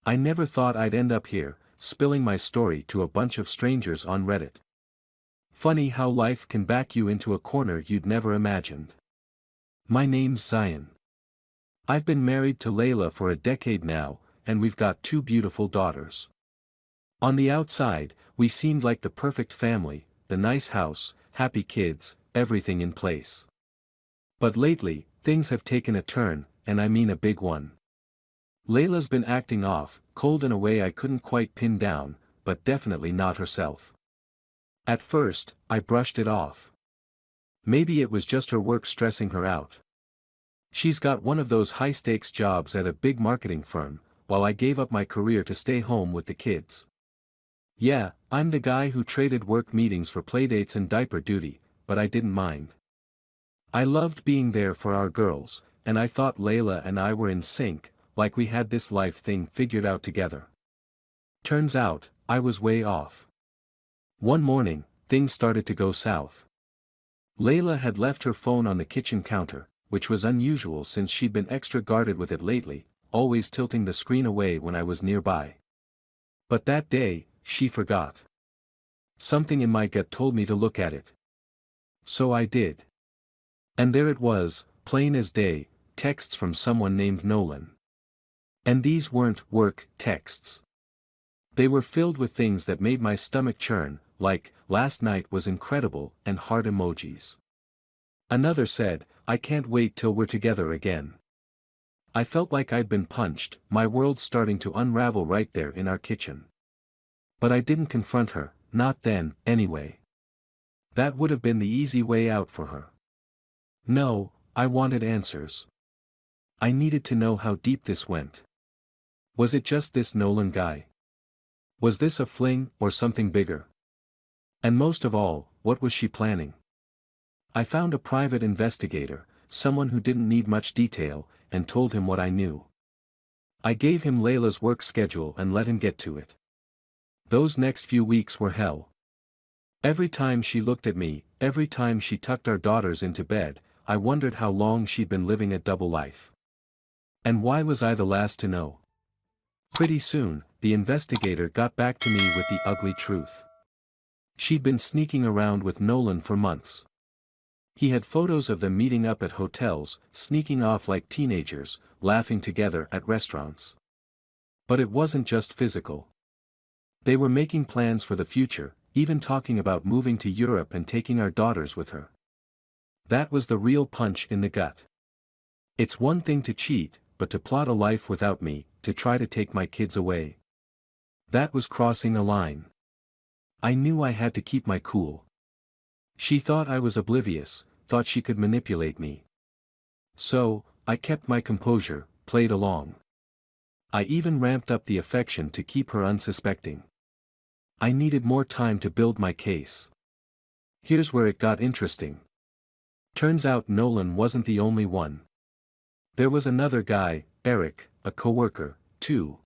I never thought I'd end up here, spilling my story to a bunch of strangers on Reddit. Funny how life can back you into a corner you'd never imagined. My name's Zion. I've been married to Layla for a decade now, and we've got 2 beautiful daughters. On the outside, we seemed like the perfect family, the nice house, happy kids, everything in place. But lately, things have taken a turn, and I mean a big one. Layla's been acting off, cold in a way I couldn't quite pin down, but definitely not herself. At first, I brushed it off. Maybe it was just her work stressing her out. She's got one of those high-stakes jobs at a big marketing firm, while I gave up my career to stay home with the kids. Yeah, I'm the guy who traded work meetings for playdates and diaper duty, but I didn't mind. I loved being there for our girls, and I thought Layla and I were in sync, like we had this life thing figured out together. Turns out, I was way off. One morning, things started to go south. Layla had left her phone on the kitchen counter, which was unusual since she'd been extra guarded with it lately, always tilting the screen away when I was nearby. But that day, she forgot. Something in my gut told me to look at it. So I did. And there it was, plain as day, texts from someone named Nolan. And these weren't work texts. They were filled with things that made my stomach churn, like, "Last night was incredible," and heart emojis. Another said, "I can't wait till we're together again." I felt like I'd been punched, my world starting to unravel right there in our kitchen. But I didn't confront her, not then, anyway. That would have been the easy way out for her. No, I wanted answers. I needed to know how deep this went. Was it just this Nolan guy? Was this a fling, or something bigger? And most of all, what was she planning? I found a private investigator, someone who didn't need much detail, and told him what I knew. I gave him Layla's work schedule and let him get to it. Those next few weeks were hell. Every time she looked at me, every time she tucked our daughters into bed, I wondered how long she'd been living a double life. And why was I the last to know? Pretty soon, the investigator got back to me with the ugly truth. She'd been sneaking around with Nolan for months. He had photos of them meeting up at hotels, sneaking off like teenagers, laughing together at restaurants. But it wasn't just physical. They were making plans for the future, even talking about moving to Europe and taking our daughters with her. That was the real punch in the gut. It's one thing to cheat, but to plot a life without me, to try to take my kids away. That was crossing a line. I knew I had to keep my cool. She thought I was oblivious, thought she could manipulate me. So, I kept my composure, played along. I even ramped up the affection to keep her unsuspecting. I needed more time to build my case. Here's where it got interesting. Turns out Nolan wasn't the only one. There was another guy, Eric, a coworker, too.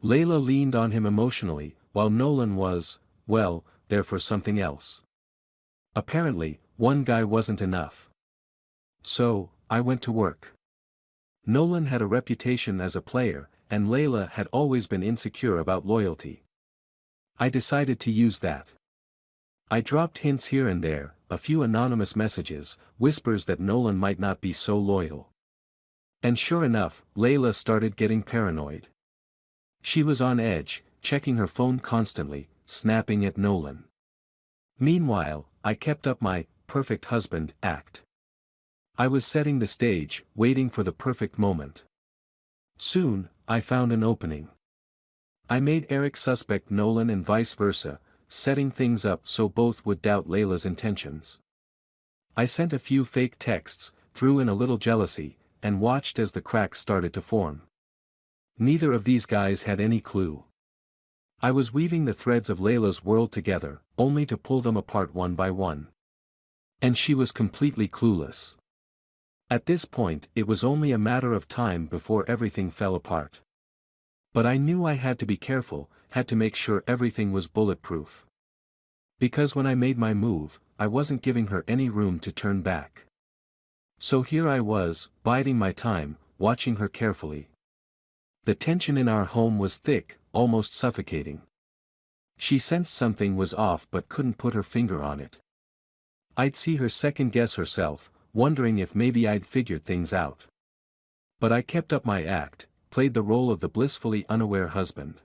Layla leaned on him emotionally, while Nolan was, well, there for something else. Apparently, one guy wasn't enough. So, I went to work. Nolan had a reputation as a player, and Layla had always been insecure about loyalty. I decided to use that. I dropped hints here and there, a few anonymous messages, whispers that Nolan might not be so loyal. And sure enough, Layla started getting paranoid. She was on edge, checking her phone constantly, snapping at Nolan. Meanwhile, I kept up my perfect husband act. I was setting the stage, waiting for the perfect moment. Soon, I found an opening. I made Eric suspect Nolan and vice versa, setting things up so both would doubt Layla's intentions. I sent a few fake texts, threw in a little jealousy, and watched as the cracks started to form. Neither of these guys had any clue. I was weaving the threads of Layla's world together, only to pull them apart one by one. And she was completely clueless. At this point, it was only a matter of time before everything fell apart. But I knew I had to be careful, had to make sure everything was bulletproof. Because when I made my move, I wasn't giving her any room to turn back. So here I was, biding my time, watching her carefully. The tension in our home was thick, almost suffocating. She sensed something was off but couldn't put her finger on it. I'd see her second-guess herself, wondering if maybe I'd figured things out. But I kept up my act, played the role of the blissfully unaware husband.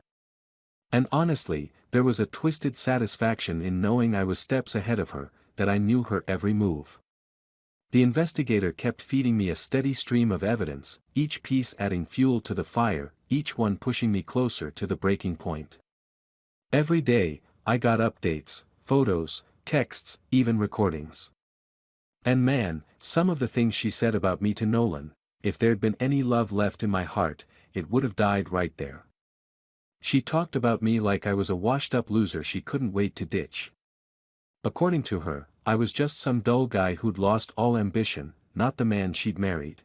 And honestly, there was a twisted satisfaction in knowing I was steps ahead of her, that I knew her every move. The investigator kept feeding me a steady stream of evidence, each piece adding fuel to the fire, each one pushing me closer to the breaking point. Every day, I got updates, photos, texts, even recordings. And man, some of the things she said about me to Nolan, if there'd been any love left in my heart, it would have died right there. She talked about me like I was a washed-up loser she couldn't wait to ditch. According to her, I was just some dull guy who'd lost all ambition, not the man she'd married.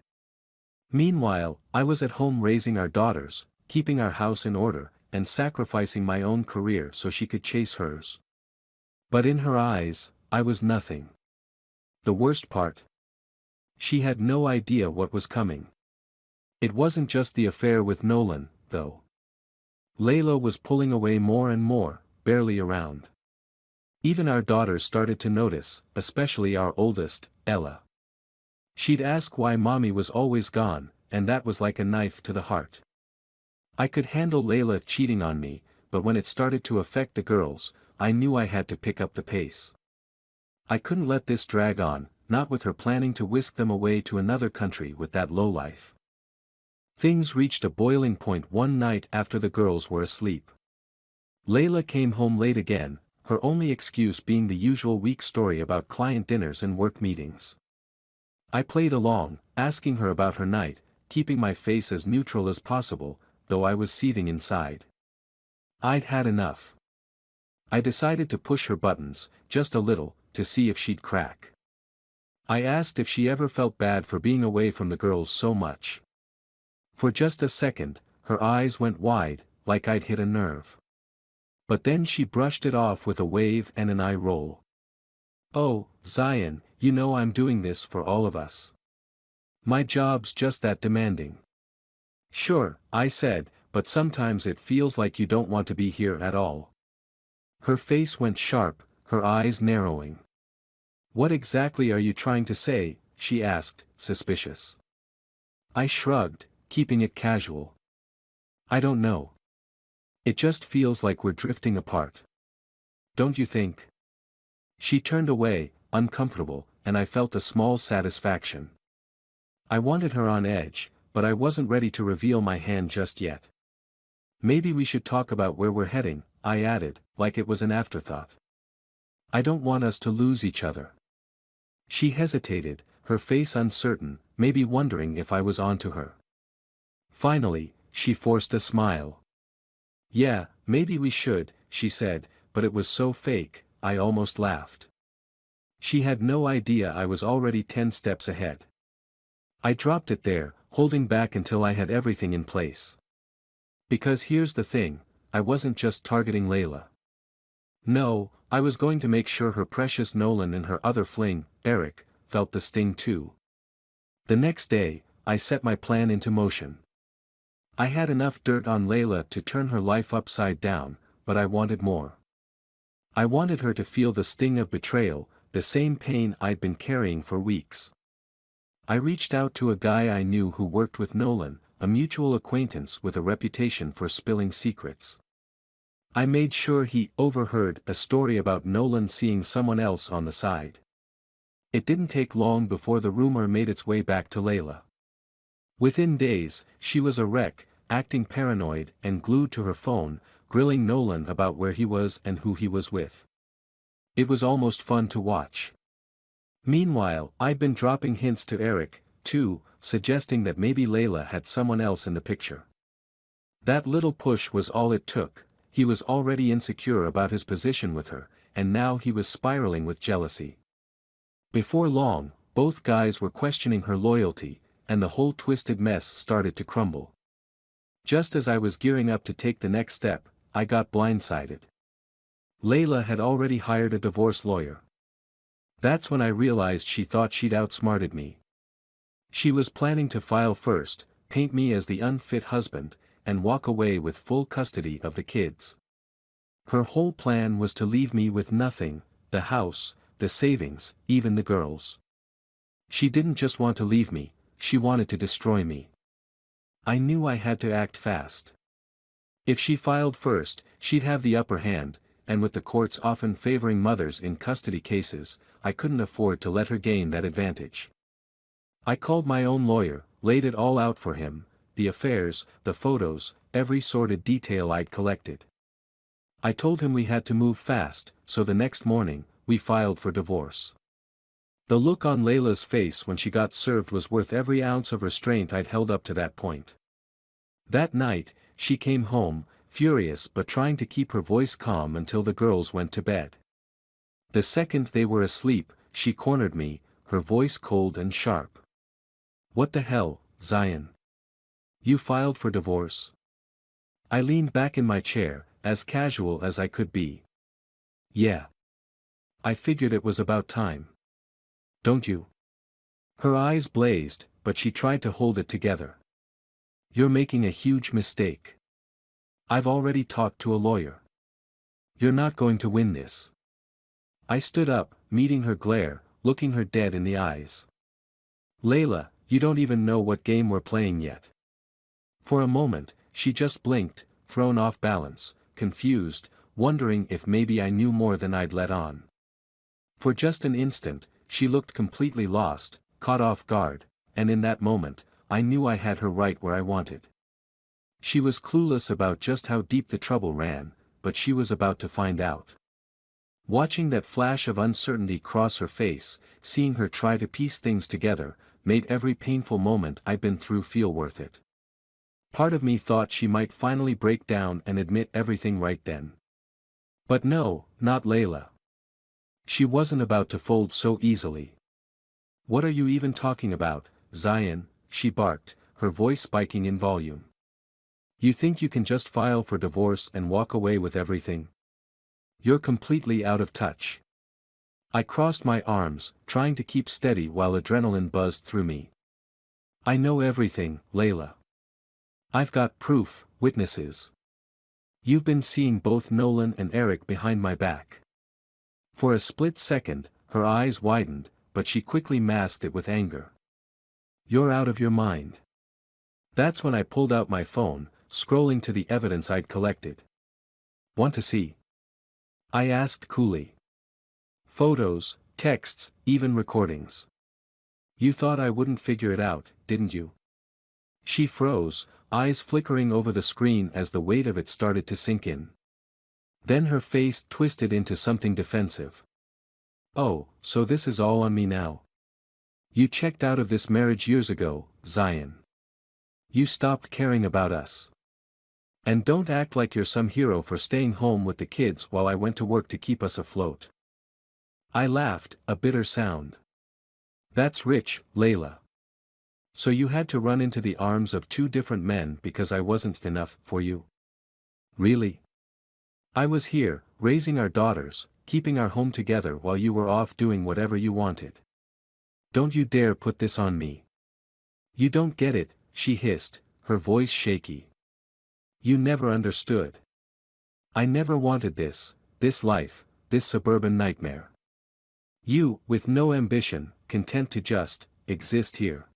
Meanwhile, I was at home raising our daughters, keeping our house in order, and sacrificing my own career so she could chase hers. But in her eyes, I was nothing. The worst part? She had no idea what was coming. It wasn't just the affair with Nolan, though. Layla was pulling away more and more, barely around. Even our daughters started to notice, especially our oldest, Ella. She'd ask why mommy was always gone, and that was like a knife to the heart. I could handle Layla cheating on me, but when it started to affect the girls, I knew I had to pick up the pace. I couldn't let this drag on, not with her planning to whisk them away to another country with that lowlife. Things reached a boiling point one night after the girls were asleep. Layla came home late again, her only excuse being the usual weak story about client dinners and work meetings. I played along, asking her about her night, keeping my face as neutral as possible, though I was seething inside. I'd had enough. I decided to push her buttons, just a little, to see if she'd crack. I asked if she ever felt bad for being away from the girls so much. For just a second, her eyes went wide, like I'd hit a nerve. But then she brushed it off with a wave and an eye roll. "Oh, Zion, you know I'm doing this for all of us. My job's just that demanding." "Sure," I said, "but sometimes it feels like you don't want to be here at all." Her face went sharp, her eyes narrowing. "What exactly are you trying to say?" she asked, suspicious. I shrugged, keeping it casual. "I don't know. It just feels like we're drifting apart. Don't you think?" She turned away, uncomfortable, and I felt a small satisfaction. I wanted her on edge, but I wasn't ready to reveal my hand just yet. "Maybe we should talk about where we're heading," I added, like it was an afterthought. "I don't want us to lose each other." She hesitated, her face uncertain, maybe wondering if I was onto her. Finally, she forced a smile. "Yeah, maybe we should," she said, but it was so fake, I almost laughed. She had no idea I was already 10 steps ahead. I dropped it there, holding back until I had everything in place. Because here's the thing, I wasn't just targeting Layla. No, I was going to make sure her precious Nolan and her other fling, Eric, felt the sting too. The next day, I set my plan into motion. I had enough dirt on Layla to turn her life upside down, but I wanted more. I wanted her to feel the sting of betrayal, the same pain I'd been carrying for weeks. I reached out to a guy I knew who worked with Nolan, a mutual acquaintance with a reputation for spilling secrets. I made sure he overheard a story about Nolan seeing someone else on the side. It didn't take long before the rumor made its way back to Layla. Within days, she was a wreck, acting paranoid and glued to her phone, grilling Nolan about where he was and who he was with. It was almost fun to watch. Meanwhile, I'd been dropping hints to Eric, too, suggesting that maybe Layla had someone else in the picture. That little push was all it took. He was already insecure about his position with her, and now he was spiraling with jealousy. Before long, both guys were questioning her loyalty, and the whole twisted mess started to crumble. Just as I was gearing up to take the next step, I got blindsided. Layla had already hired a divorce lawyer. That's when I realized she thought she'd outsmarted me. She was planning to file first, paint me as the unfit husband, and walk away with full custody of the kids. Her whole plan was to leave me with nothing, the house, the savings, even the girls. She didn't just want to leave me, she wanted to destroy me. I knew I had to act fast. If she filed first, she'd have the upper hand, and with the courts often favoring mothers in custody cases, I couldn't afford to let her gain that advantage. I called my own lawyer, laid it all out for him, the affairs, the photos, every sordid detail I'd collected. I told him we had to move fast, so the next morning, we filed for divorce. The look on Layla's face when she got served was worth every ounce of restraint I'd held up to that point. That night, she came home, furious but trying to keep her voice calm until the girls went to bed. The second they were asleep, she cornered me, her voice cold and sharp. "What the hell, Zion? You filed for divorce?" I leaned back in my chair, as casual as I could be. "Yeah. I figured it was about time. Don't you?" Her eyes blazed, but she tried to hold it together. "You're making a huge mistake. I've already talked to a lawyer. You're not going to win this." I stood up, meeting her glare, looking her dead in the eyes. "Layla, you don't even know what game we're playing yet." For a moment, she just blinked, thrown off balance, confused, wondering if maybe I knew more than I'd let on. For just an instant, she looked completely lost, caught off guard, and in that moment, I knew I had her right where I wanted. She was clueless about just how deep the trouble ran, but she was about to find out. Watching that flash of uncertainty cross her face, seeing her try to piece things together, made every painful moment I'd been through feel worth it. Part of me thought she might finally break down and admit everything right then. But no, not Layla. She wasn't about to fold so easily. "What are you even talking about, Zion?" she barked, her voice spiking in volume. "You think you can just file for divorce and walk away with everything? You're completely out of touch." I crossed my arms, trying to keep steady while adrenaline buzzed through me. "I know everything, Layla. I've got proof, witnesses. You've been seeing both Nolan and Eric behind my back." For a split second, her eyes widened, but she quickly masked it with anger. "You're out of your mind." That's when I pulled out my phone, scrolling to the evidence I'd collected. "Want to see?" I asked coolly. "Photos, texts, even recordings. You thought I wouldn't figure it out, didn't you?" She froze, eyes flickering over the screen as the weight of it started to sink in. Then her face twisted into something defensive. "Oh, so this is all on me now? You checked out of this marriage years ago, Zion. You stopped caring about us. And don't act like you're some hero for staying home with the kids while I went to work to keep us afloat." I laughed, a bitter sound. "That's rich, Layla. So you had to run into the arms of two different men because I wasn't enough for you? Really? I was here, raising our daughters, keeping our home together while you were off doing whatever you wanted. Don't you dare put this on me." "You don't get it," she hissed, her voice shaky. "You never understood. I never wanted this life, this suburban nightmare. You, with no ambition, content to just exist here."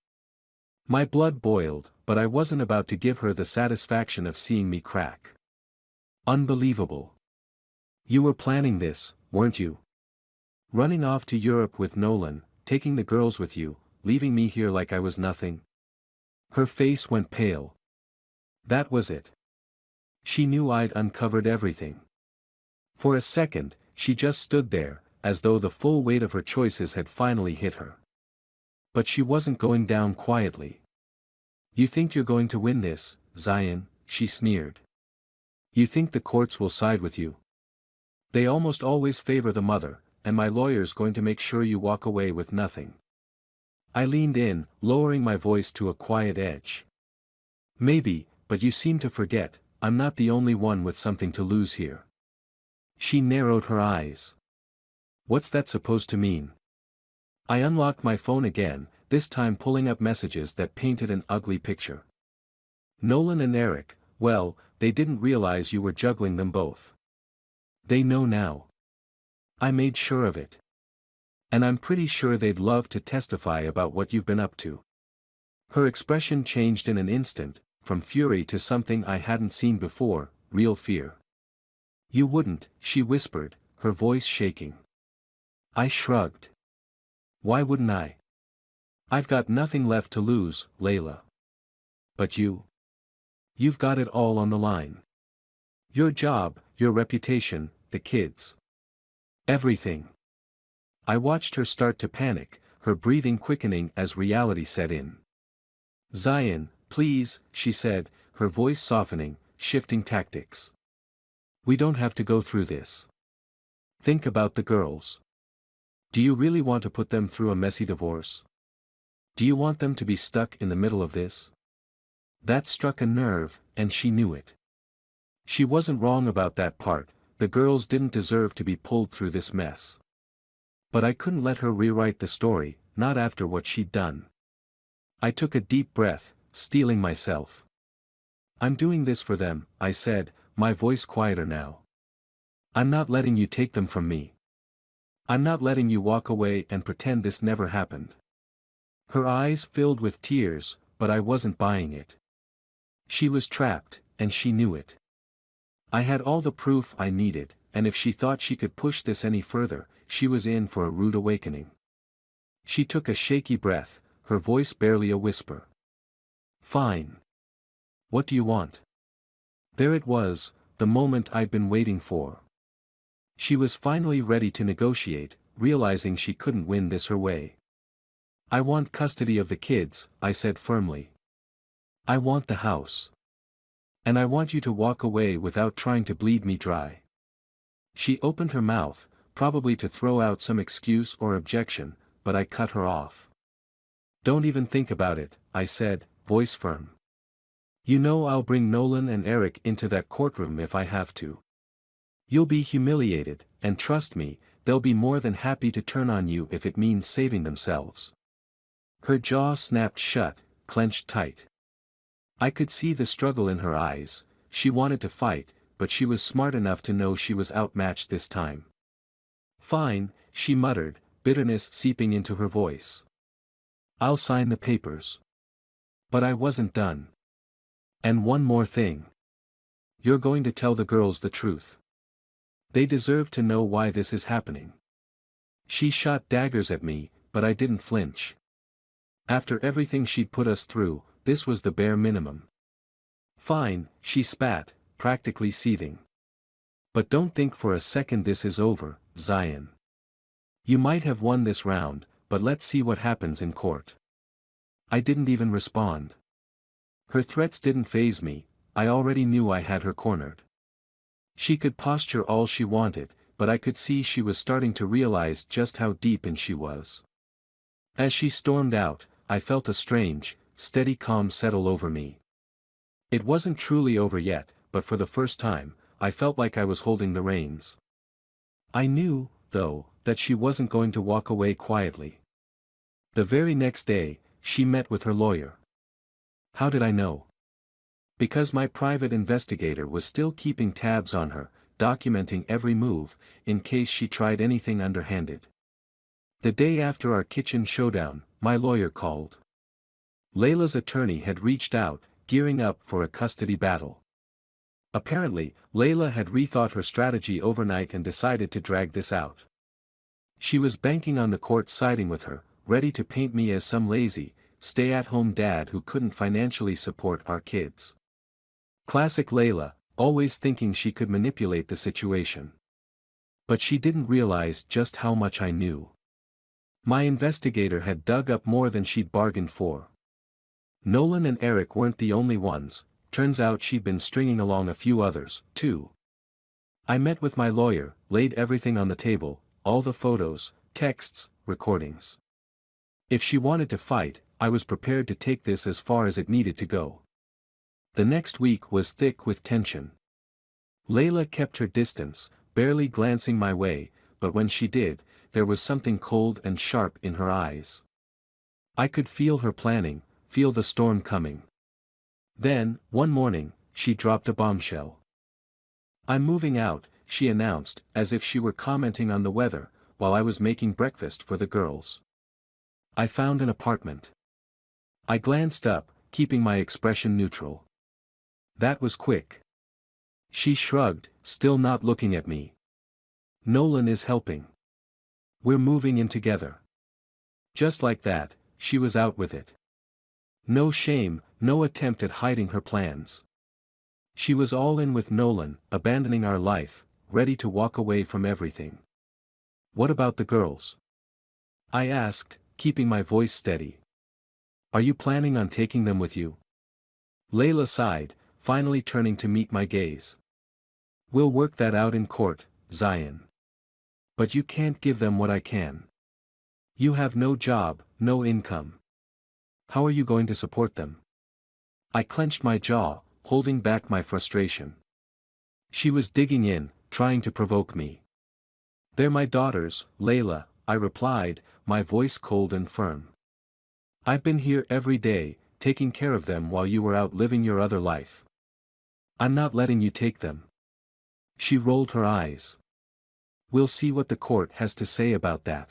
My blood boiled, but I wasn't about to give her the satisfaction of seeing me crack. "Unbelievable. You were planning this, weren't you? Running off to Europe with Nolan, taking the girls with you, leaving me here like I was nothing." Her face went pale. That was it. She knew I'd uncovered everything. For a second, she just stood there, as though the full weight of her choices had finally hit her. But she wasn't going down quietly. "You think you're going to win this, Zion?" she sneered. "You think the courts will side with you? They almost always favor the mother, and my lawyer's going to make sure you walk away with nothing." I leaned in, lowering my voice to a quiet edge. "Maybe, but you seem to forget, I'm not the only one with something to lose here." She narrowed her eyes. "What's that supposed to mean?" I unlocked my phone again, this time pulling up messages that painted an ugly picture. Nolan and Eric, Well, they didn't realize you were juggling them both. They know now. I made sure of it. And I'm pretty sure they'd love to testify about what you've been up to." Her expression changed in an instant, from fury to something I hadn't seen before, real fear. "You wouldn't," she whispered, her voice shaking. I shrugged. "Why wouldn't I? I've got nothing left to lose, Layla. But you? You've got it all on the line. Your job, your reputation, the kids. Everything." I watched her start to panic, her breathing quickening as reality set in. "Zion, please," she said, her voice softening, shifting tactics. "We don't have to go through this. Think about the girls. Do you really want to put them through a messy divorce? Do you want them to be stuck in the middle of this?" That struck a nerve, and she knew it. She wasn't wrong about that part, the girls didn't deserve to be pulled through this mess. But I couldn't let her rewrite the story, not after what she'd done. I took a deep breath, steeling myself. "I'm doing this for them," I said, my voice quieter now. "I'm not letting you take them from me. I'm not letting you walk away and pretend this never happened." Her eyes filled with tears, but I wasn't buying it. She was trapped, and she knew it. I had all the proof I needed, and if she thought she could push this any further, she was in for a rude awakening. She took a shaky breath, her voice barely a whisper. "Fine. What do you want?" There it was, the moment I'd been waiting for. She was finally ready to negotiate, realizing she couldn't win this her way. "I want custody of the kids," I said firmly. "I want the house. And I want you to walk away without trying to bleed me dry." She opened her mouth, probably to throw out some excuse or objection, but I cut her off. "Don't even think about it," I said, voice firm. "You know I'll bring Nolan and Eric into that courtroom if I have to. You'll be humiliated, and trust me, they'll be more than happy to turn on you if it means saving themselves." Her jaw snapped shut, clenched tight. I could see the struggle in her eyes. She wanted to fight, but she was smart enough to know she was outmatched this time. "Fine," she muttered, bitterness seeping into her voice. "I'll sign the papers." But I wasn't done. "And one more thing. You're going to tell the girls the truth. They deserve to know why this is happening." She shot daggers at me, but I didn't flinch. After everything she'd put us through, this was the bare minimum. "Fine," she spat, practically seething. "But don't think for a second this is over, Zion. You might have won this round, but let's see what happens in court." I didn't even respond. Her threats didn't faze me, I already knew I had her cornered. She could posture all she wanted, but I could see she was starting to realize just how deep in she was. As she stormed out, I felt a strange, steady calm settle over me. It wasn't truly over yet, but for the first time, I felt like I was holding the reins. I knew, though, that she wasn't going to walk away quietly. The very next day, she met with her lawyer. How did I know? Because my private investigator was still keeping tabs on her, documenting every move, in case she tried anything underhanded. The day after our kitchen showdown, my lawyer called. Layla's attorney had reached out, gearing up for a custody battle. Apparently, Layla had rethought her strategy overnight and decided to drag this out. She was banking on the court siding with her, ready to paint me as some lazy, stay-at-home dad who couldn't financially support our kids. Classic Layla, always thinking she could manipulate the situation. But she didn't realize just how much I knew. My investigator had dug up more than she'd bargained for. Nolan and Eric weren't the only ones, turns out she'd been stringing along a few others, too. I met with my lawyer, laid everything on the table, all the photos, texts, recordings. If she wanted to fight, I was prepared to take this as far as it needed to go. The next week was thick with tension. Layla kept her distance, barely glancing my way, but when she did, there was something cold and sharp in her eyes. I could feel her planning, feel the storm coming. Then, one morning, she dropped a bombshell. "I'm moving out," she announced, as if she were commenting on the weather, while I was making breakfast for the girls. "I found an apartment." I glanced up, keeping my expression neutral. "That was quick." She shrugged, still not looking at me. "Nolan is helping. We're moving in together." Just like that, she was out with it. No shame, no attempt at hiding her plans. She was all in with Nolan, abandoning our life, ready to walk away from everything. "What about the girls?" I asked, keeping my voice steady. "Are you planning on taking them with you?" Layla sighed, finally turning to meet my gaze. "We'll work that out in court, Zion. But you can't give them what I can. You have no job, no income. How are you going to support them?" I clenched my jaw, holding back my frustration. She was digging in, trying to provoke me. "They're my daughters, Layla," I replied, my voice cold and firm. "I've been here every day, taking care of them while you were out living your other life. I'm not letting you take them." She rolled her eyes. "We'll see what the court has to say about that."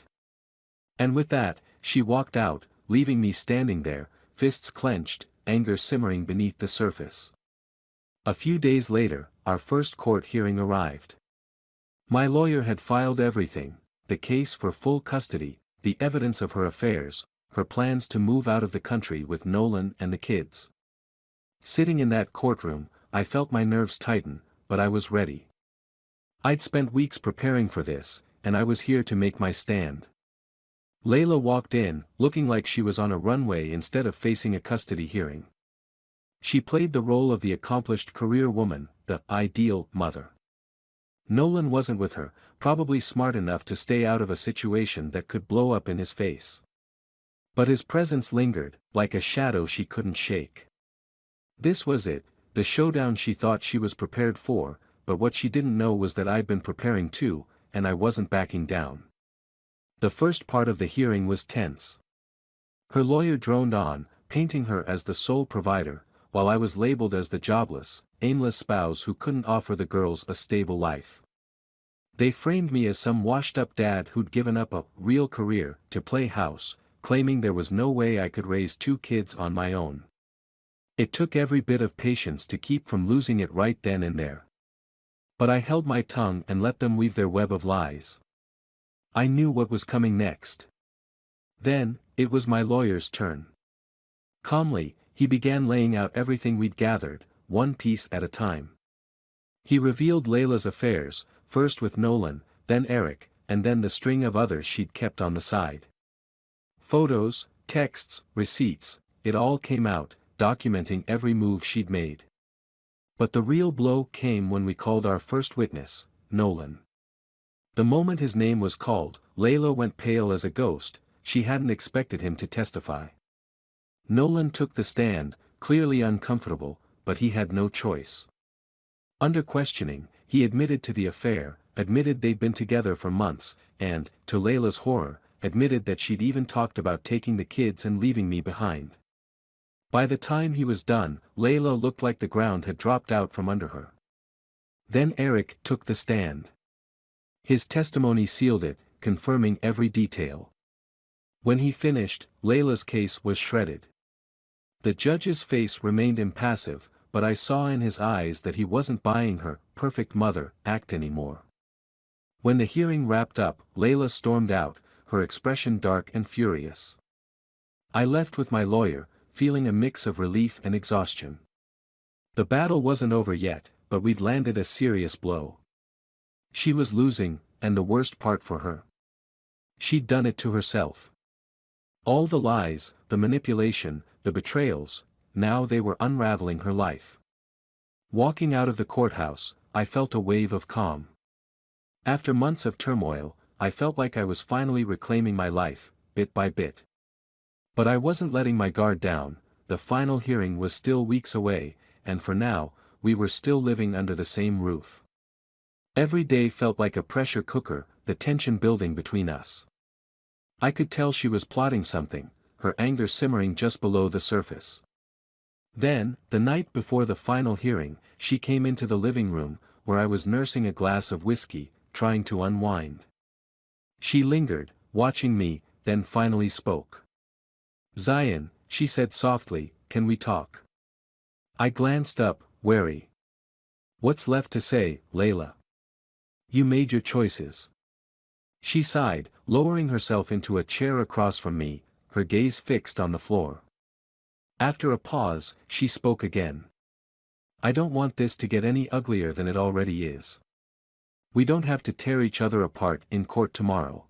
And with that, she walked out, leaving me standing there, fists clenched, anger simmering beneath the surface. A few days later, our first court hearing arrived. My lawyer had filed everything: the case for full custody, the evidence of her affairs, her plans to move out of the country with Nolan and the kids. Sitting in that courtroom, I felt my nerves tighten, but I was ready. I'd spent weeks preparing for this, and I was here to make my stand. Layla walked in, looking like she was on a runway instead of facing a custody hearing. She played the role of the accomplished career woman, the ideal mother. Nolan wasn't with her, probably smart enough to stay out of a situation that could blow up in his face. But his presence lingered, like a shadow she couldn't shake. This was it, the showdown she thought she was prepared for, but what she didn't know was that I'd been preparing too, and I wasn't backing down. The first part of the hearing was tense. Her lawyer droned on, painting her as the sole provider, while I was labeled as the jobless, aimless spouse who couldn't offer the girls a stable life. They framed me as some washed-up dad who'd given up a real career to play house, claiming there was no way I could raise 2 kids on my own. It took every bit of patience to keep from losing it right then and there. But I held my tongue and let them weave their web of lies. I knew what was coming next. Then, it was my lawyer's turn. Calmly, he began laying out everything we'd gathered, one piece at a time. He revealed Layla's affairs, first with Nolan, then Eric, and then the string of others she'd kept on the side. Photos, texts, receipts, it all came out, documenting every move she'd made. But the real blow came when we called our first witness, Nolan. The moment his name was called, Layla went pale as a ghost. She hadn't expected him to testify. Nolan took the stand, clearly uncomfortable, but he had no choice. Under questioning, he admitted to the affair, admitted they'd been together for months, and, to Layla's horror, admitted that she'd even talked about taking the kids and leaving me behind. By the time he was done, Layla looked like the ground had dropped out from under her. Then Eric took the stand. His testimony sealed it, confirming every detail. When he finished, Layla's case was shredded. The judge's face remained impassive, but I saw in his eyes that he wasn't buying her perfect mother act anymore. When the hearing wrapped up, Layla stormed out, her expression dark and furious. I left with my lawyer, feeling a mix of relief and exhaustion. The battle wasn't over yet, but we'd landed a serious blow. She was losing, and the worst part for her. She'd done it to herself. All the lies, the manipulation, the betrayals, now they were unraveling her life. Walking out of the courthouse, I felt a wave of calm. After months of turmoil, I felt like I was finally reclaiming my life, bit by bit. But I wasn't letting my guard down. The final hearing was still weeks away, and for now, we were still living under the same roof. Every day felt like a pressure cooker, the tension building between us. I could tell she was plotting something, her anger simmering just below the surface. Then, the night before the final hearing, she came into the living room, where I was nursing a glass of whiskey, trying to unwind. She lingered, watching me, then finally spoke. "Zion," she said softly, "can we talk?" I glanced up, wary. "What's left to say, Layla? You made your choices." She sighed, lowering herself into a chair across from me, her gaze fixed on the floor. After a pause, she spoke again. "I don't want this to get any uglier than it already is. We don't have to tear each other apart in court tomorrow."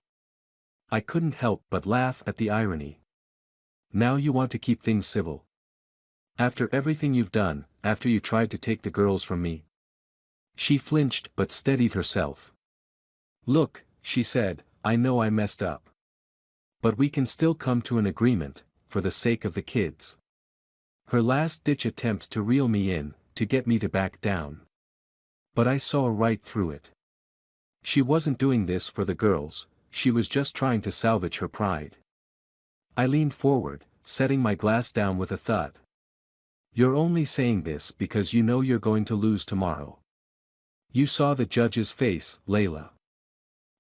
I couldn't help but laugh at the irony. "Now you want to keep things civil? After everything you've done, after you tried to take the girls from me?" She flinched but steadied herself. "Look," she said, "I know I messed up. But we can still come to an agreement, for the sake of the kids." Her last-ditch attempt to reel me in, to get me to back down. But I saw right through it. She wasn't doing this for the girls, she was just trying to salvage her pride. I leaned forward, setting my glass down with a thud. "You're only saying this because you know you're going to lose tomorrow. You saw the judge's face, Layla.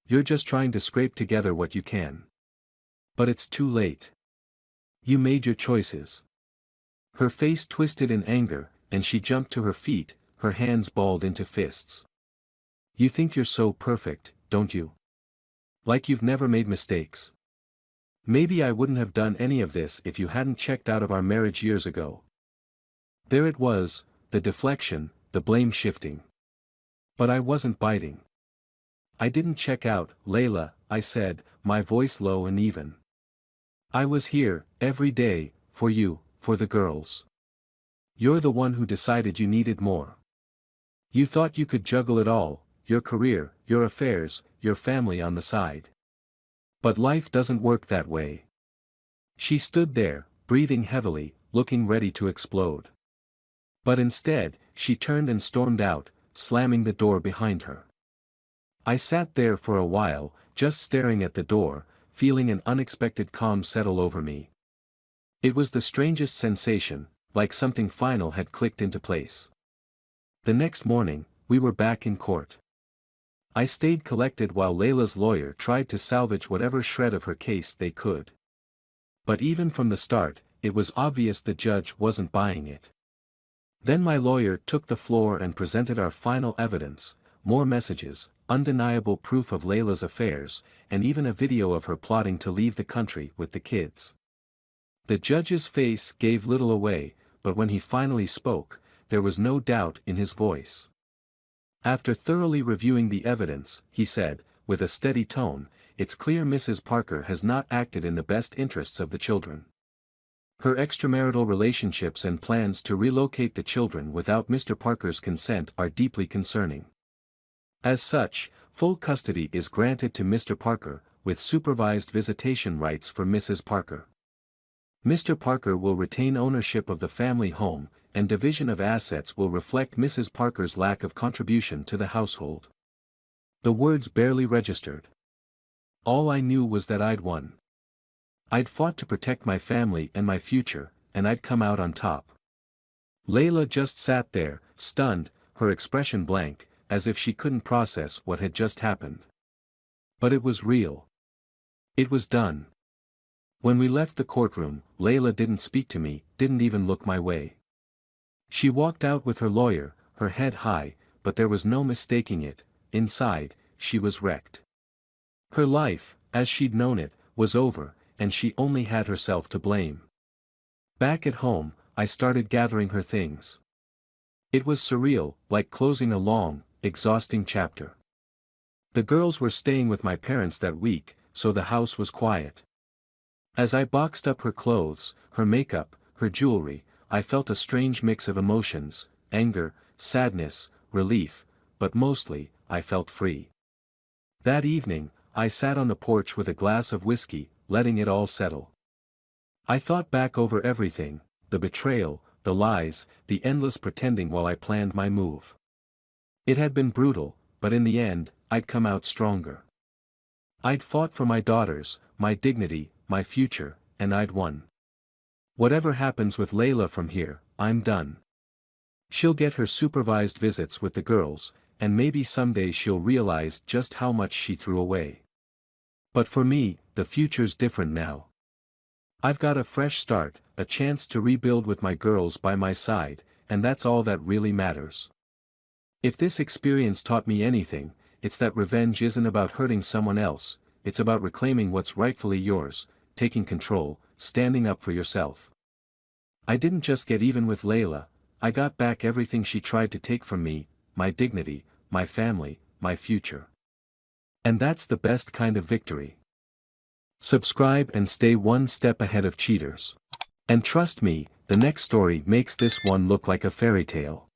You're just trying to scrape together what you can. But it's too late. You made your choices." Her face twisted in anger, and she jumped to her feet, her hands balled into fists. "You think you're so perfect, don't you? Like you've never made mistakes. Maybe I wouldn't have done any of this if you hadn't checked out of our marriage years ago." There it was, the deflection, the blame shifting. But I wasn't biting. "I didn't check out, Layla," I said, my voice low and even. "I was here, every day, for you, for the girls. You're the one who decided you needed more. You thought you could juggle it all, your career, your affairs, your family on the side. But life doesn't work that way." She stood there, breathing heavily, looking ready to explode. But instead, she turned and stormed out, slamming the door behind her. I sat there for a while, just staring at the door, feeling an unexpected calm settle over me. It was the strangest sensation, like something final had clicked into place. The next morning, we were back in court. I stayed collected while Layla's lawyer tried to salvage whatever shred of her case they could. But even from the start, it was obvious the judge wasn't buying it. Then my lawyer took the floor and presented our final evidence, more messages, undeniable proof of Layla's affairs, and even a video of her plotting to leave the country with the kids. The judge's face gave little away, but when he finally spoke, there was no doubt in his voice. After thoroughly reviewing the evidence, he said, with a steady tone, "It's clear Mrs. Parker has not acted in the best interests of the children. Her extramarital relationships and plans to relocate the children without Mr. Parker's consent are deeply concerning. As such, full custody is granted to Mr. Parker, with supervised visitation rights for Mrs. Parker. Mr. Parker will retain ownership of the family home, and division of assets will reflect Mrs. Parker's lack of contribution to the household." The words barely registered. All I knew was that I'd won. I'd fought to protect my family and my future, and I'd come out on top. Layla just sat there, stunned, her expression blank, as if she couldn't process what had just happened. But it was real. It was done. When we left the courtroom, Layla didn't speak to me, didn't even look my way. She walked out with her lawyer, her head high, but there was no mistaking it, inside, she was wrecked. Her life, as she'd known it, was over, and she only had herself to blame. Back at home, I started gathering her things. It was surreal, like closing a long, exhausting chapter. The girls were staying with my parents that week, so the house was quiet. As I boxed up her clothes, her makeup, her jewelry, I felt a strange mix of emotions, anger, sadness, relief, but mostly, I felt free. That evening, I sat on the porch with a glass of whiskey, letting it all settle. I thought back over everything, the betrayal, the lies, the endless pretending while I planned my move. It had been brutal, but in the end, I'd come out stronger. I'd fought for my daughters, my dignity, my future, and I'd won. Whatever happens with Layla from here, I'm done. She'll get her supervised visits with the girls, and maybe someday she'll realize just how much she threw away. But for me, the future's different now. I've got a fresh start, a chance to rebuild with my girls by my side, and that's all that really matters. If this experience taught me anything, it's that revenge isn't about hurting someone else, it's about reclaiming what's rightfully yours, taking control, standing up for yourself. I didn't just get even with Layla, I got back everything she tried to take from me, my dignity, my family, my future. And that's the best kind of victory. Subscribe and stay one step ahead of cheaters. And trust me, the next story makes this one look like a fairy tale.